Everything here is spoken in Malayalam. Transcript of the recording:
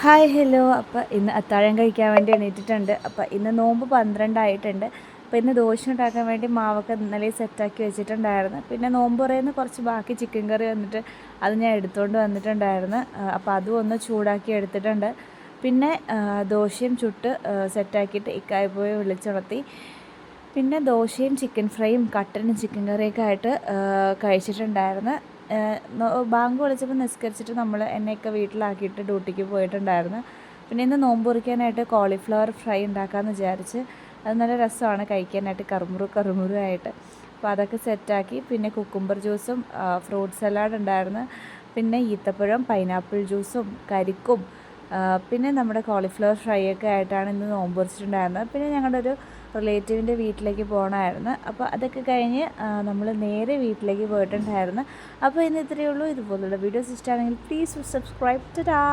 Hi hello. അപ്പോൾ ഇന്ന് അത്താഴം കഴിക്കാൻ വേണ്ടി എണീറ്റിട്ടുണ്ട്. അപ്പോൾ ഇന്ന് നോമ്പ് 12 ആയിട്ടുണ്ട്. അപ്പോൾ ഇന്ന് ദോശ ഉണ്ടാക്കാൻ വേണ്ടി മാവൊക്കെ ഇന്നലെ സെറ്റാക്കി വെച്ചിട്ടുണ്ടായിരുന്നു. പിന്നെ നോമ്പ് പറയുന്ന കുറച്ച് ബാക്കി ചിക്കൻ കറി വന്നിട്ട് അത് ഞാൻ എടുത്തുകൊണ്ട് വന്നിട്ടുണ്ടായിരുന്നു. അപ്പോൾ അതും ഒന്ന് ചൂടാക്കി എടുത്തിട്ടുണ്ട്. പിന്നെ ദോശയും ചുട്ട് സെറ്റാക്കിയിട്ട് ഇക്കായി പോയി വിളിച്ചുണർത്തി. പിന്നെ ദോശയും ചിക്കൻ ഫ്രൈയും കട്ടനും ചിക്കൻ കറിയൊക്കെ ആയിട്ട് കഴിച്ചിട്ടുണ്ടായിരുന്നു. ബാങ്ക് വിളിച്ചപ്പോൾ നിസ്കരിച്ചിട്ട് നമ്മൾ എന്നെയൊക്കെ വീട്ടിലാക്കിയിട്ട് ഡ്യൂട്ടിക്ക് പോയിട്ടുണ്ടായിരുന്നു. പിന്നെ ഇന്ന് നോമ്പ് മുറിക്കാനായിട്ട് കോളിഫ്ലവർ ഫ്രൈ ഉണ്ടാക്കാമെന്ന് വിചാരിച്ച്. അത് നല്ല രസമാണ് കഴിക്കാനായിട്ട്, കറുമുറു ആയിട്ട്. അപ്പോൾ അതൊക്കെ സെറ്റാക്കി. പിന്നെ കുക്കുംബർ ജ്യൂസും ഫ്രൂട്ട് സലാഡ് ഉണ്ടായിരുന്നു. പിന്നെ ഈത്തപ്പഴം, പൈനാപ്പിൾ ജ്യൂസും കരിക്കും പിന്നെ നമ്മുടെ കോളിഫ്ലവർ ഫ്രൈ ഒക്കെ ആയിട്ടാണ് ഇന്ന് നോമ്പ് മുറിച്ചിട്ടുണ്ടായിരുന്നത്. പിന്നെ ഞങ്ങളുടെ ഒരു റിലേറ്റീവിൻ്റെ വീട്ടിലേക്ക് പോകണമായിരുന്നു. അപ്പോൾ അതൊക്കെ കഴിഞ്ഞ് നമ്മൾ നേരെ വീട്ടിലേക്ക് പോയിട്ടുണ്ടായിരുന്നു. അപ്പോൾ ഇന്ന് ഇത്രയേ ഉള്ളൂ. ഇതുപോലുള്ള വീഡിയോസ് ഇഷ്ടമാണെങ്കിൽ പ്ലീസ് സബ്സ്ക്രൈബ്. ടാ.